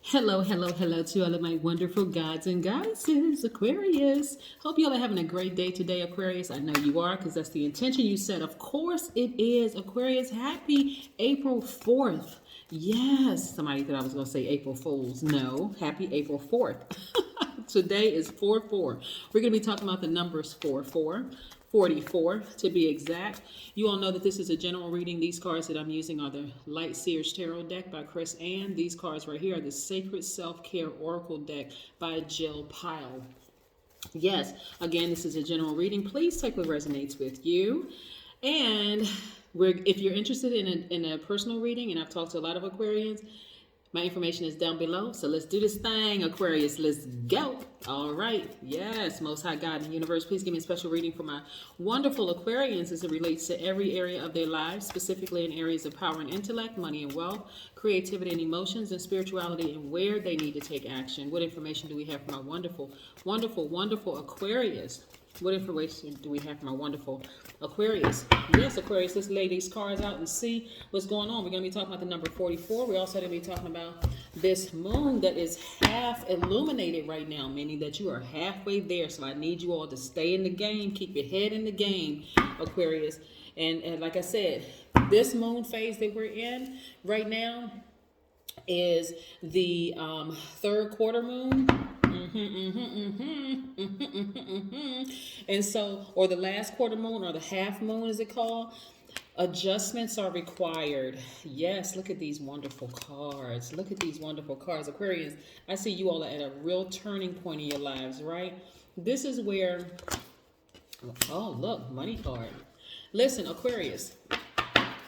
Hello, hello, hello to all of my wonderful gods and goddesses, Aquarius. Hope y'all are having a great day today, Aquarius. I know you are because that's the intention you set. Of course it is, Aquarius. Happy April 4th. Yes, somebody thought I was going to say April Fools. No, happy April 4th. Today is 4-4. We're going to be talking about the numbers 4-4. 44 to be exact. You all know that this is a general reading. These cards that I'm using are the Light Seers Tarot deck by Chris Ann. These cards right here are the Sacred Self-Care Oracle deck by Jill Pyle. Yes, again, this is a general reading. Please take what resonates with you. And if you're interested in a personal reading, and I've talked to a lot of Aquarians, my information is down below. So let's do this thing, Aquarius. Let's go. All right. Yes, Most High God in the universe, please give me a special reading for my wonderful Aquarians as it relates to every area of their lives, specifically in areas of power and intellect, money and wealth, creativity and emotions, and spirituality, and where they need to take action. What information do we have for my wonderful, wonderful, wonderful Aquarius? What information do we have from our wonderful Aquarius? Yes, Aquarius, let's lay these cards out and see what's going on. We're going to be talking about the number 44. We're also going to be talking about this moon that is half illuminated right now, meaning that you are halfway there. So I need you all to stay in the game, keep your head in the game, Aquarius. And like I said, this moon phase that we're in right now is the third quarter moon. And so, or the last quarter moon, or the half moon, is it called? Adjustments are required. Yes, look at these wonderful cards. Look at these wonderful cards. Aquarians, I see you all are at a real turning point in your lives, right? This is where, oh, look, money card. Listen, Aquarius,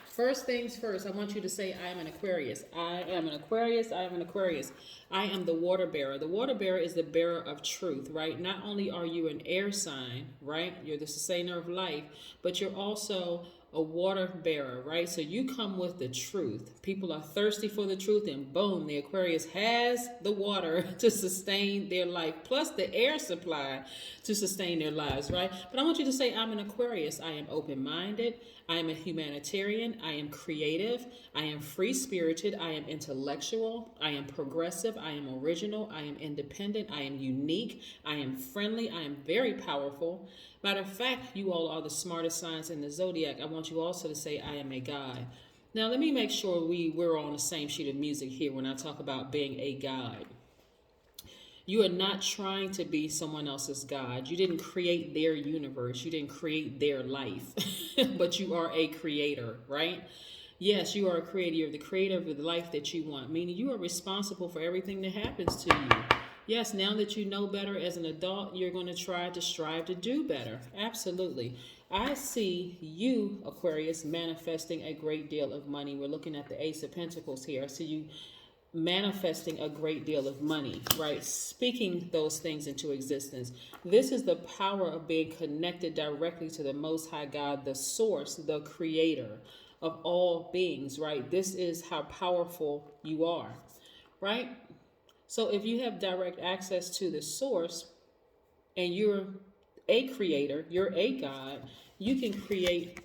first things first, I want you to say, I am an Aquarius. I am an Aquarius. I am an Aquarius. I am the water bearer. The water bearer is the bearer of truth, right? Not only are you an air sign, right? You're the sustainer of life, but you're also a water bearer, right? So you come with the truth. People are thirsty for the truth, and boom, the Aquarius has the water to sustain their life, plus the air supply to sustain their lives, right? But I want you to say, I'm an Aquarius. I am open-minded. I am a humanitarian. I am creative. I am free-spirited. I am intellectual. I am progressive. I am original. I am independent. I am unique. I am friendly. I am very powerful. Matter of fact, you all are the smartest signs in the Zodiac. I want you also to say, I am a guide. Now, let me make sure we're on the same sheet of music here when I talk about being a guide. You are not trying to be someone else's God. You didn't create their universe. You didn't create their life, but you are a creator, right? Yes, you are a creator. You're the creator of the life that you want, meaning you are responsible for everything that happens to you. Yes, now that you know better as an adult, you're going to try to strive to do better. Absolutely. I see you, Aquarius, manifesting a great deal of money. We're looking at the Ace of Pentacles here. I see you manifesting a great deal of money, right? Speaking those things into existence. This is the power of being connected directly to the Most High God, the source, the creator of all beings, right? This is how powerful you are, right? So if you have direct access to the source and you're a creator, you're a God, you can create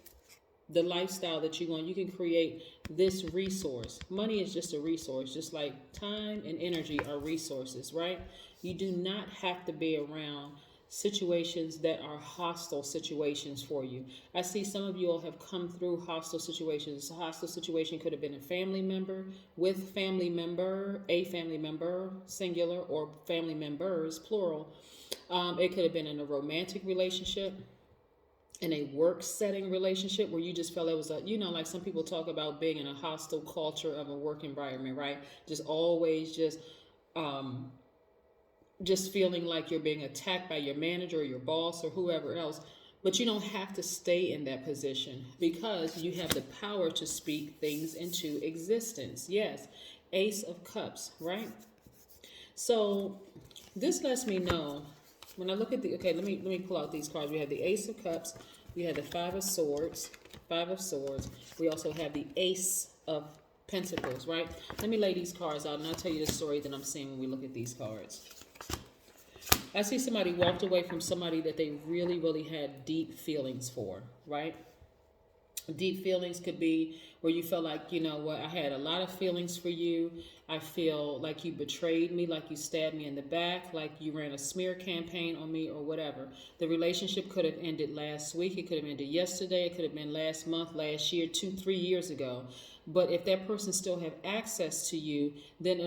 the lifestyle that you want. You can create this resource. Money is just a resource, just like time and energy are resources, right? You do not have to be around situations that are hostile situations for you. I see some of you all have come through hostile situations. A hostile situation could have been a family member with family member, a family member, singular, or family members, plural. It could have been in a romantic relationship, in a work setting relationship where you just felt it was a, like some people talk about being in a hostile culture of a work environment, right? Just always just feeling like you're being attacked by your manager or your boss or whoever else. But you don't have to stay in that position because you have the power to speak things into existence. Yes, Ace of Cups, right? So this lets me know when I look at the, okay, let me pull out these cards. We have the Ace of Cups, we have the Five of Swords. We also have the Ace of Pentacles, right? Let me lay these cards out and I'll tell you the story that I'm seeing when we look at these cards. I see somebody walked away from somebody that they really, really had deep feelings for, right? Deep feelings could be where you felt like, you know what, I had a lot of feelings for you. I feel like you betrayed me, like you stabbed me in the back, like you ran a smear campaign on me or whatever. The relationship could have ended last week. It could have ended yesterday. It could have been last month, last year, 2, 3 years ago. But if that person still have access to you, then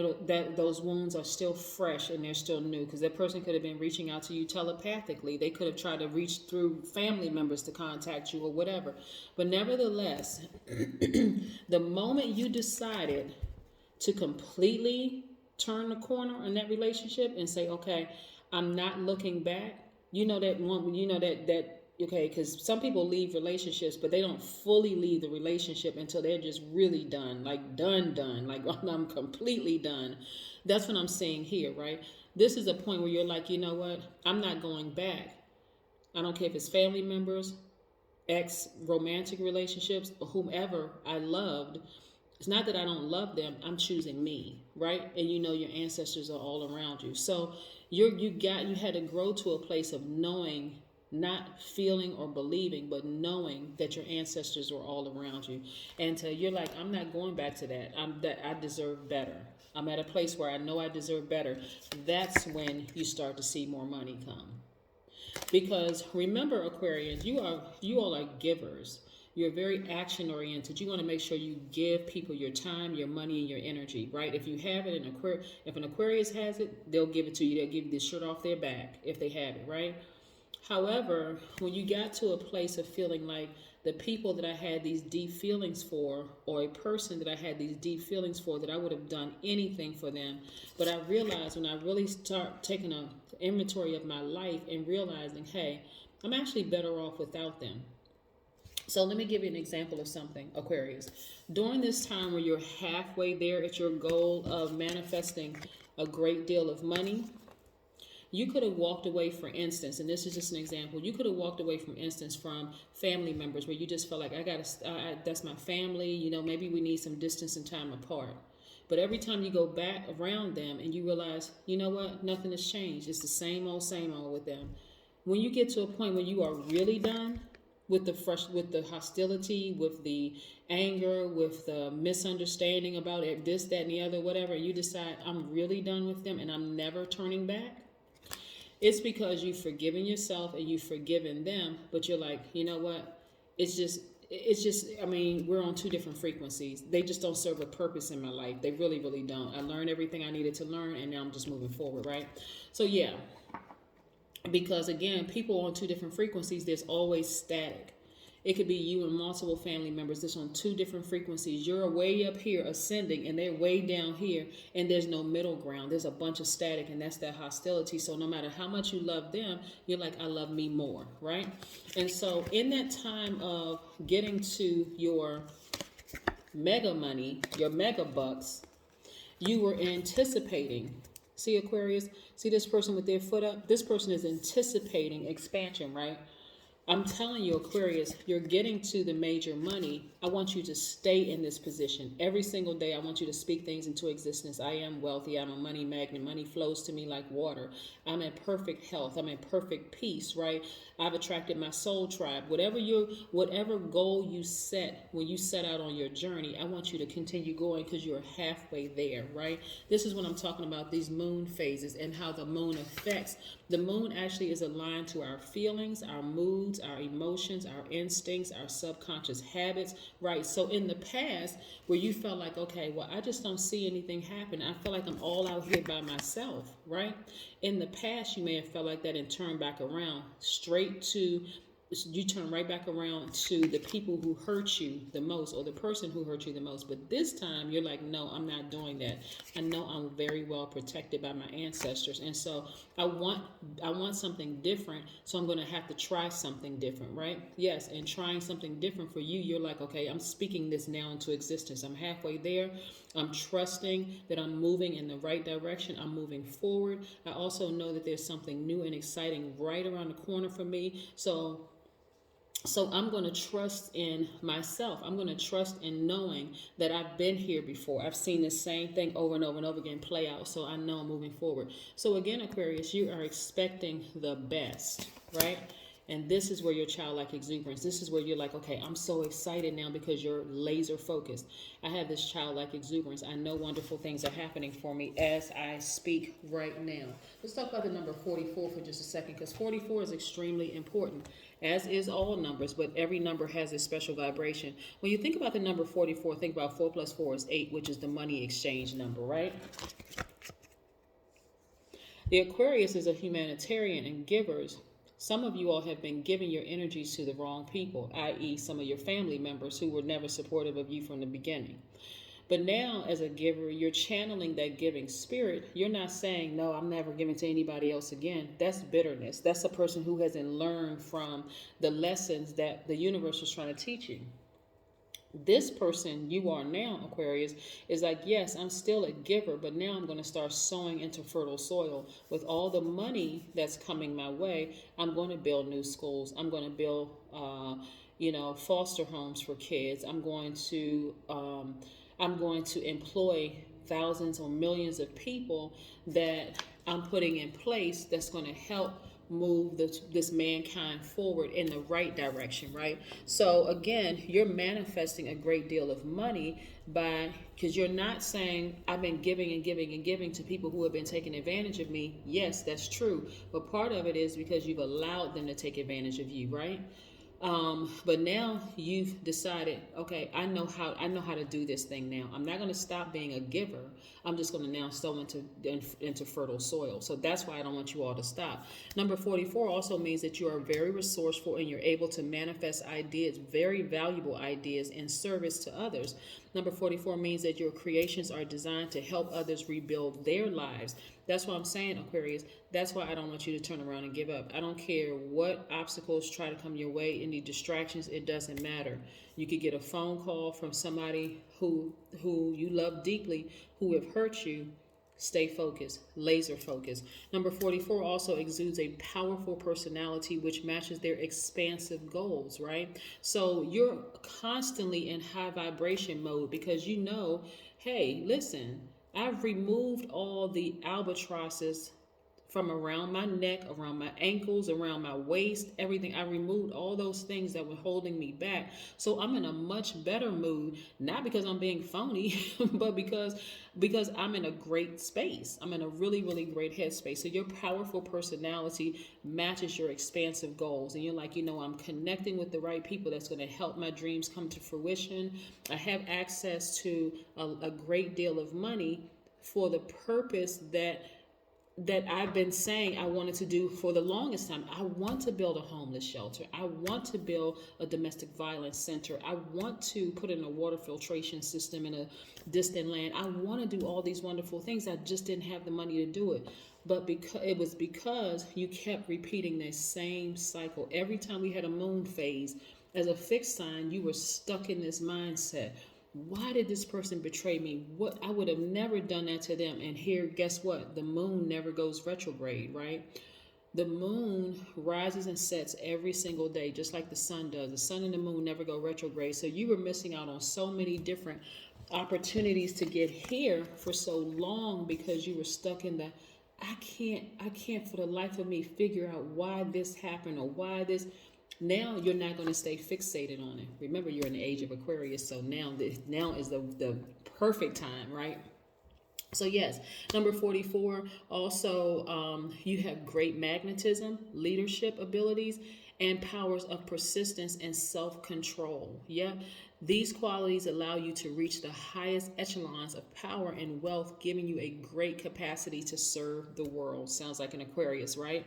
those wounds are still fresh and they're still new, because that person could have been reaching out to you telepathically. They could have tried to reach through family members to contact you or whatever. But nevertheless, the moment you decided to completely turn the corner in that relationship and say, okay, I'm not looking back. You know that one, you know that okay, because some people leave relationships, but they don't fully leave the relationship until they're just really done, like done, like I'm completely done. That's what I'm saying here, right? This is a point where you're like, you know what? I'm not going back. I don't care if it's family members, ex romantic relationships, or whomever I loved. It's not that I don't love them. I'm choosing me, right? And you know your ancestors are all around you. So you had to grow to a place of knowing, not feeling or believing, but knowing that your ancestors were all around you. And you're like, I'm not going back to that. I deserve better. I'm at a place where I know I deserve better. That's when you start to see more money come. Because remember, Aquarians, you all are givers. You're very action oriented. You want to make sure you give people your time, your money, and your energy, right? If you have it, if an Aquarius has it, they'll give it to you. They'll give you the shirt off their back if they have it, right? However, when you got to a place of feeling like the people that I had these deep feelings for, or a person that I had these deep feelings for, that I would have done anything for them, but I realized when I really start taking an inventory of my life and realizing, hey, I'm actually better off without them. So let me give you an example of something, Aquarius. During this time where you're halfway there at your goal of manifesting a great deal of money, you could have walked away, for instance, and this is just an example, you could have walked away, for instance, from family members where you just felt like, that's my family, you know, maybe we need some distance and time apart. But every time you go back around them and you realize, you know what, nothing has changed. It's the same old with them. When you get to a point where you are really done with the hostility, with the anger, with the misunderstanding about it, this, that, and the other, whatever, and you decide, I'm really done with them and I'm never turning back, it's because you've forgiven yourself and you've forgiven them, but you're like, you know what? It's just, I mean, we're on two different frequencies. They just don't serve a purpose in my life. They really, really don't. I learned everything I needed to learn and now I'm just moving forward, right? So yeah, because again, people on two different frequencies, there's always static. It could be you and multiple family members that's on two different frequencies. You're way up here ascending and they're way down here, and there's no middle ground. There's a bunch of static, and that's that hostility. So no matter how much you love them, you're like, I love me more, right? And so in that time of getting to your mega money, your mega bucks, you were anticipating. See, Aquarius, see this person with their foot up? This person is anticipating expansion, right? I'm telling you, Aquarius, you're getting to the major money. I want you to stay in this position. Every single day, I want you to speak things into existence. I am wealthy. I'm a money magnet. Money flows to me like water. I'm in perfect health. I'm in perfect peace, right? I've attracted my soul tribe. Whatever goal you set when you set out on your journey, I want you to continue going because you're halfway there, right? This is what I'm talking about, these moon phases and how the moon affects. The moon actually is aligned to our feelings, our moods, our emotions, our instincts, our subconscious habits, right? So in the past, where you felt like, okay, well, I just don't see anything happen. I feel like I'm all out here by myself, right? In the past, you may have felt like that and turned back around you turn right back around to the people who hurt you the most, or the person who hurt you the most. But this time you're like, no, I'm not doing that. I know I'm very well protected by my ancestors. And so I want something different. So I'm going to have to try something different, right? Yes. And trying something different for you, you're like, okay, I'm speaking this now into existence. I'm halfway there. I'm trusting that I'm moving in the right direction. I'm moving forward. I also know that there's something new and exciting right around the corner for me. So I'm going to trust in myself. I'm going to trust in knowing that I've been here before. I've seen the same thing over and over and over again play out. So I know I'm moving forward. So again, Aquarius, you are expecting the best, right? And this is where your childlike exuberance, this is where you're like, okay, I'm so excited now because you're laser focused. I have this childlike exuberance. I know wonderful things are happening for me as I speak right now. Let's talk about the number 44 for just a second, because 44 is extremely important, as is all numbers, but every number has a special vibration. When you think about the number 44, think about 4 plus 4 is 8, which is the money exchange number, right? The Aquarius is a humanitarian and givers. Some of you all have been giving your energies to the wrong people, i.e. some of your family members who were never supportive of you from the beginning. But now, as a giver, you're channeling that giving spirit. You're not saying, no, I'm never giving to anybody else again. That's bitterness. That's a person who hasn't learned from the lessons that the universe was trying to teach you. This person you are now, Aquarius, is like, yes, I'm still a giver, but now I'm going to start sowing into fertile soil. With all the money that's coming my way, I'm going to build new schools. I'm going to build, foster homes for kids. I'm going to employ thousands or millions of people that I'm putting in place that's going to help move this mankind forward in the right direction, right? So again, you're manifesting a great deal of money because you're not saying, I've been giving and giving and giving to people who have been taking advantage of me. Yes, that's true. But part of it is because you've allowed them to take advantage of you, right? But now you've decided, okay, I know how to do this thing now. I'm not going to stop being a giver. I'm just going to now sow into fertile soil. So that's why I don't want you all to stop. Number 44 also means that you are very resourceful and you're able to manifest ideas, very valuable ideas in service to others. Number 44 means that your creations are designed to help others rebuild their lives. That's what I'm saying, Aquarius. That's why I don't want you to turn around and give up. I don't care what obstacles try to come your way, any distractions, it doesn't matter. You could get a phone call from somebody who you love deeply, who have hurt you. Stay focused, laser focused. Number 44 also exudes a powerful personality which matches their expansive goals, right? So you're constantly in high vibration mode because you know, hey, listen, I've removed all the albatrosses from around my neck, around my ankles, around my waist, everything. I removed all those things that were holding me back. So I'm in a much better mood, not because I'm being phony, but because I'm in a great space. I'm in a really, really great headspace. So your powerful personality matches your expansive goals. And you're like, I'm connecting with the right people that's going to help my dreams come to fruition. I have access to a great deal of money for the purpose that I've been saying I wanted to do for the longest time. I want to build a homeless shelter. I want to build a domestic violence center. I want to put in a water filtration system in a distant land. I want to do all these wonderful things. I just didn't have the money to do it. But because you kept repeating this same cycle. Every time we had a moon phase, as a fixed sign, you were stuck in this mindset. Why did this person betray me? What I would have never done that to them. And here, guess what? The moon never goes retrograde, right? The moon rises and sets every single day, just like the sun does. The sun and the moon never go retrograde. So you were missing out on so many different opportunities to get here for so long because you were stuck in the, I can't for the life of me figure out why this happened or why this. Now you're not going to stay fixated on it. Remember, you're in the age of Aquarius, so now is the perfect time, right? So yes, number 44, also you have great magnetism, leadership abilities, and powers of persistence and self-control. Yeah, these qualities allow you to reach the highest echelons of power and wealth, giving you a great capacity to serve the world. Sounds like an Aquarius, right?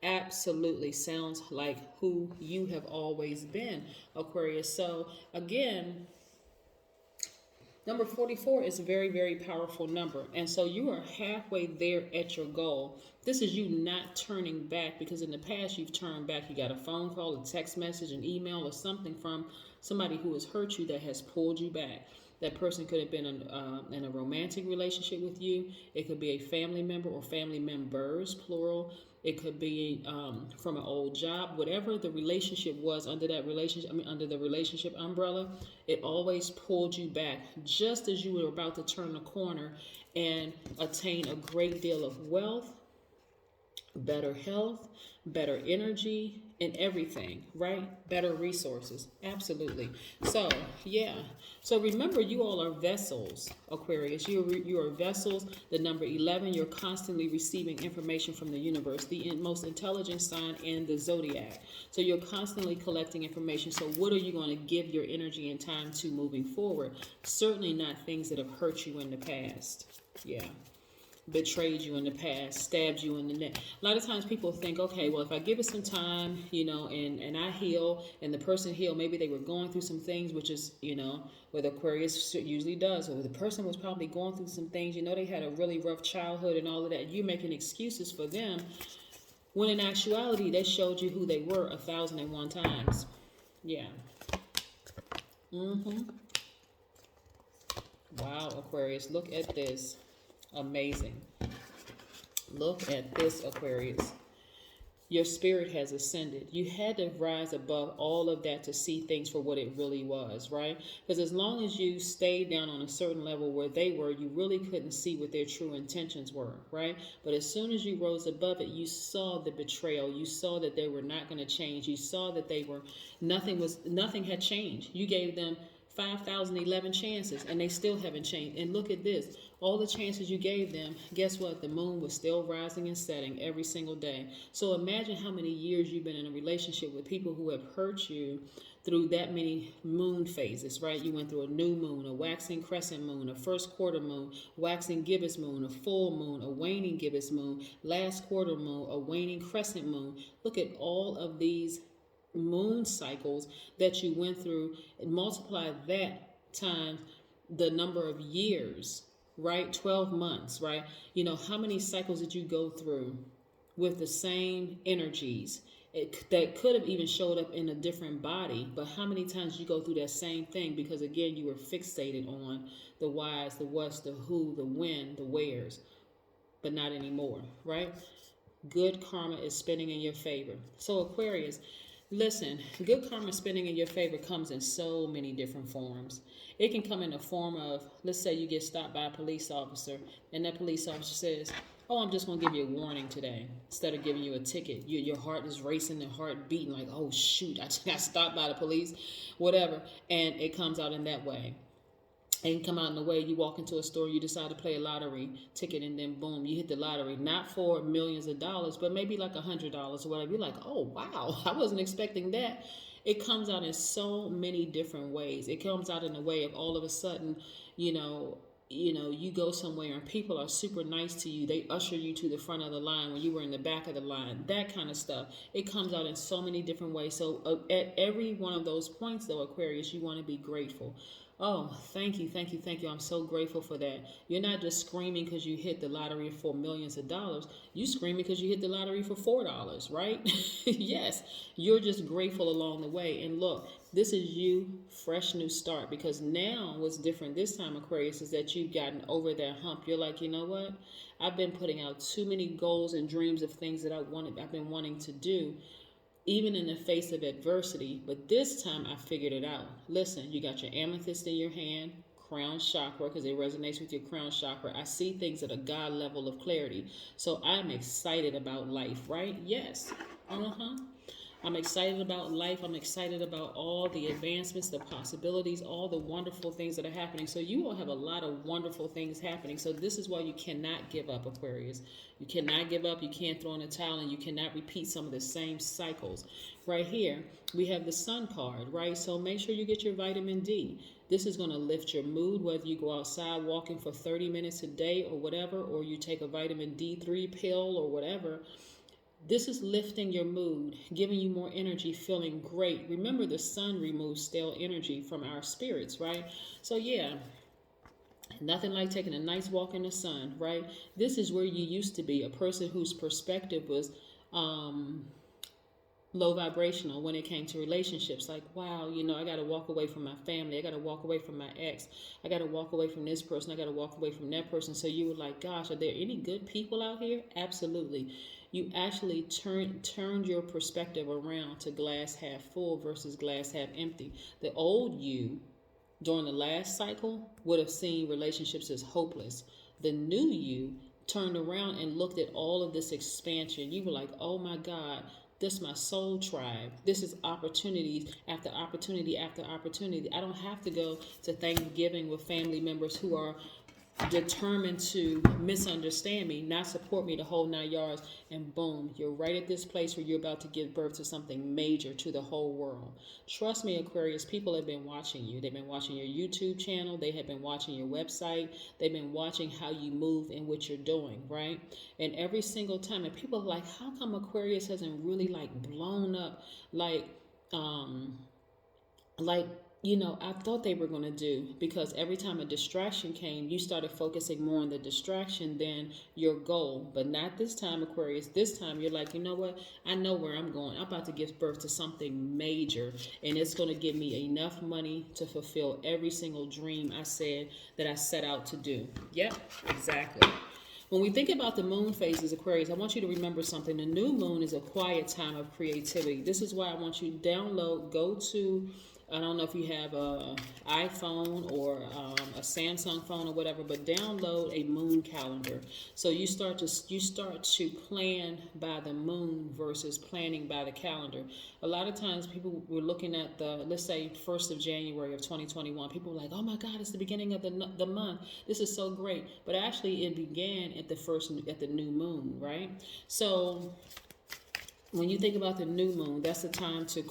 Absolutely sounds like who you have always been, Aquarius. So again, number 44 is a very, very powerful number. And so you are halfway there at your goal. This is you not turning back, because in the past you've turned back. You got a phone call, a text message, an email, or something from somebody who has hurt you that has pulled you back. That person could have been in a romantic relationship with you. It could be a family member or family members, plural. It could be from an old job. Whatever the relationship was under that relationship, under the relationship umbrella, it always pulled you back just as you were about to turn the corner and attain a great deal of wealth, better health, better energy, and everything, right? Better resources. Absolutely. So, yeah. So remember, you all are vessels, Aquarius. You are vessels. The number 11, you're constantly receiving information from the universe, the most intelligent sign in the Zodiac. So you're constantly collecting information. So what are you going to give your energy and time to moving forward? Certainly not things that have hurt you in the past. Yeah. Betrayed you in the past, stabbed you in the neck. A lot of times people think, okay, well, if I give it some time, and I heal and the person heal, maybe they were going through some things, which is, what Aquarius usually does, or the person was probably going through some things, they had a really rough childhood and all of that. You're making excuses for them when in actuality, they showed you who they were 1,001 times. Yeah. Wow, Aquarius, look at this. Amazing. Look at this, Aquarius. Your spirit has ascended. You had to rise above all of that to see things for what it really was, right? Because as long as you stayed down on a certain level where they were, you really couldn't see what their true intentions were, right? But as soon as you rose above it, you saw the betrayal. You saw that they were not going to change. You saw that nothing had changed. You gave them 5,011 chances and they still haven't changed. And look at this. All the chances you gave them, guess what? The moon was still rising and setting every single day. So imagine how many years you've been in a relationship with people who have hurt you through that many moon phases, right? You went through a new moon, a waxing crescent moon, a first quarter moon, waxing gibbous moon, a full moon, a waning gibbous moon, last quarter moon, a waning crescent moon. Look at all of these moon cycles that you went through and multiply that times the number of years, right? 12 months, right? How many cycles did you go through with the same energies? That could have even showed up in a different body, but how many times you go through that same thing? Because again, you were fixated on the whys, the whats, the who, the when, the wheres, but not anymore, right? Good karma is spinning in your favor. So Aquarius, listen, good karma spinning in your favor comes in so many different forms. It can come in the form of, let's say you get stopped by a police officer and that police officer says, oh, I'm just going to give you a warning today instead of giving you a ticket. Your heart is racing and heart beating like, oh, shoot, I just got stopped by the police, whatever. And it comes out in that way. And come out in the way, you walk into a store, you decide to play a lottery ticket, and then boom, you hit the lottery. Not for millions of dollars, but maybe like $100 or whatever. You're like, oh, wow, I wasn't expecting that. It comes out in so many different ways. It comes out in a way of all of a sudden, you go somewhere and people are super nice to you. They usher you to the front of the line when you were in the back of the line, that kind of stuff. It comes out in so many different ways. So at every one of those points, though, Aquarius, you want to be grateful. Oh, thank you, thank you, thank you. I'm so grateful for that. You're not just screaming because you hit the lottery for millions of dollars. You screaming because you hit the lottery for $4, right? Yes, you're just grateful along the way. And look, this is you, fresh new start. Because now what's different this time, Aquarius, is that you've gotten over that hump. You're like, you know what? I've been putting out too many goals and dreams of things that I've been wanting to do, even in the face of adversity. But this time I figured it out. Listen, you got your amethyst in your hand, crown chakra, because it resonates with your crown chakra. I see things at a God level of clarity. So I'm excited about life, right? Yes. I'm excited about life. I'm excited about all the advancements, the possibilities, all the wonderful things that are happening. So you will have a lot of wonderful things happening. So this is why you cannot give up, Aquarius. You cannot give up. You can't throw in the towel, and you cannot repeat some of the same cycles. Right here, we have the Sun card, right? So make sure you get your vitamin D. This is going to lift your mood, whether you go outside walking for 30 minutes a day or whatever, or you take a vitamin D3 pill or whatever. This is lifting your mood, giving you more energy, feeling great. Remember, the sun removes stale energy from our spirits, right? So yeah, nothing like taking a nice walk in the sun, right? This is where you used to be, a person whose perspective was low vibrational when it came to relationships. Like, wow, I got to walk away from my family. I got to walk away from my ex. I got to walk away from this person. I got to walk away from that person. So you were like, gosh, are there any good people out here? Absolutely. You actually turned your perspective around to glass half full versus glass half empty. The old you during the last cycle would have seen relationships as hopeless. The new you turned around and looked at all of this expansion, you were like, oh my God, this is my soul tribe. This is opportunities after opportunity after opportunity. I don't have to go to Thanksgiving with family members who are determined to misunderstand me, not support me the whole 9 yards, and boom, you're right at this place where you're about to give birth to something major to the whole world. Trust me, Aquarius, people have been watching you. They've been watching your YouTube channel. They have been watching your website. They've been watching how you move and what you're doing, right? And every single time, and people are like, how come Aquarius hasn't really like blown up like I thought they were going to do, because every time a distraction came, you started focusing more on the distraction than your goal. But not this time, Aquarius. This time you're like, you know what? I know where I'm going. I'm about to give birth to something major, and it's going to give me enough money to fulfill every single dream I said that I set out to do. Yep, exactly. When we think about the moon phases, Aquarius, I want you to remember something. The new moon is a quiet time of creativity. This is why I want you to go to, I don't know if you have a iPhone or a Samsung phone or whatever, but download a moon calendar. So you start to plan by the moon versus planning by the calendar. A lot of times people were looking at let's say 1st of January of 2021. People were like, oh my God, it's the beginning of the month. This is so great. But actually it began at the new moon, right? So when you think about the new moon, that's the time to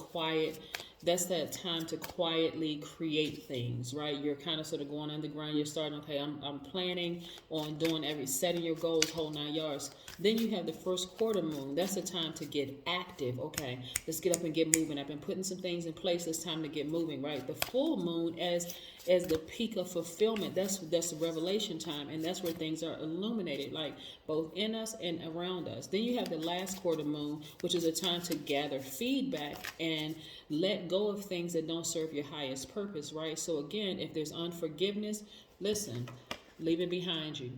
that time to quietly create things, right? You're kind of sort of going underground. You're starting, okay, I'm planning on doing setting your goals, whole 9 yards. Then you have the first quarter moon. That's the time to get active. Okay, let's get up and get moving. I've been putting some things in place. It's time to get moving, right? The full moon as the peak of fulfillment. That's the revelation time, and that's where things are illuminated, like both in us and around us. Then you have the last quarter moon, which is a time to gather feedback and let go of things that don't serve your highest purpose, right? So again, if there's unforgiveness, listen, leave it behind you.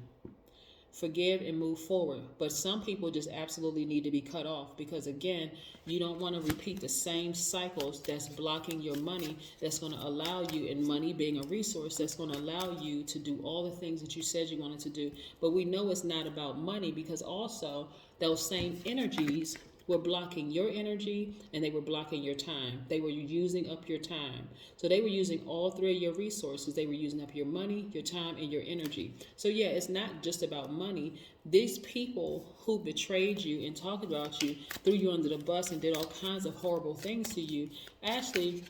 Forgive and move forward. But some people just absolutely need to be cut off, because again, you don't want to repeat the same cycles that's blocking your money, that's going to allow you, and money being a resource, that's going to allow you to do all the things that you said you wanted to do. But we know it's not about money, because also those same energies were blocking your energy, and they were blocking your time. They were using up your time. So they were using all three of your resources. They were using up your money, your time, and your energy. So yeah, it's not just about money. These people who betrayed you and talked about you, threw you under the bus, and did all kinds of horrible things to you, actually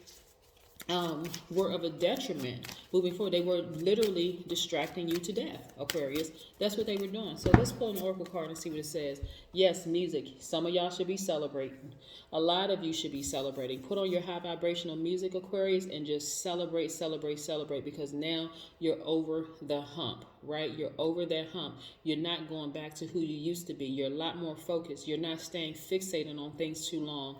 were of a detriment moving forward. They were literally distracting you to death, Aquarius. That's what they were doing. So let's pull an oracle card and see what it says. Yes, music. Some of y'all should be celebrating. A lot of you should be celebrating. Put on your high vibrational music, Aquarius, and just celebrate, celebrate, celebrate, because now you're over the hump, right? You're over that hump. You're not going back to who you used to be. You're a lot more focused. You're not staying fixated on things too long.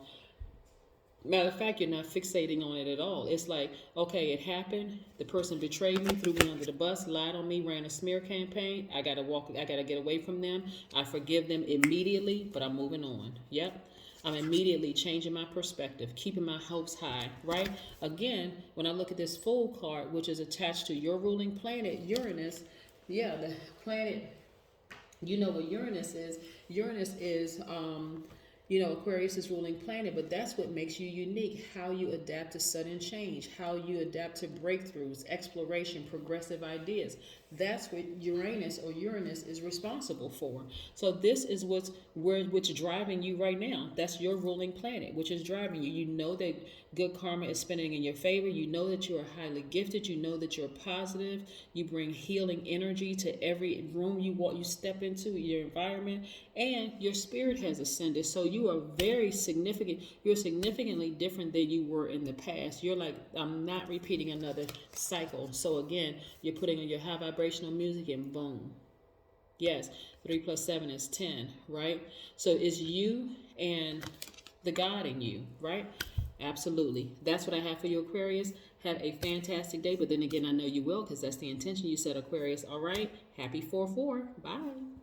Matter of fact, you're not fixating on it at all. It's like, okay, it happened. The person betrayed me, threw me under the bus, lied on me, ran a smear campaign. I gotta get away from them. I forgive them immediately, but I'm moving on. Yep. I'm immediately changing my perspective, keeping my hopes high, right? Again, when I look at this Fool card, which is attached to your ruling planet, Uranus, yeah, the planet, you know what Uranus is. Uranus is, Aquarius is ruling planet, but that's what makes you unique. How you adapt to sudden change, how you adapt to breakthroughs, exploration, progressive ideas. That's what Uranus is responsible for. So this is what's driving you right now. That's your ruling planet, which is driving you. You know that good karma is spinning in your favor. You know that you are highly gifted. You know that you're positive. You bring healing energy to every room you step into, your environment, and your spirit has ascended. So you are very significant. You're significantly different than you were in the past. You're like, I'm not repeating another cycle. So again, you're putting on your high vibrational music, and boom. Yes, 3 + 7 is 10, right? So it's you and the God in you, right? Absolutely. That's what I have for you, Aquarius. Have a fantastic day. But then again, I know you will, because that's the intention you set, Aquarius. All right. Happy 4/4. Bye.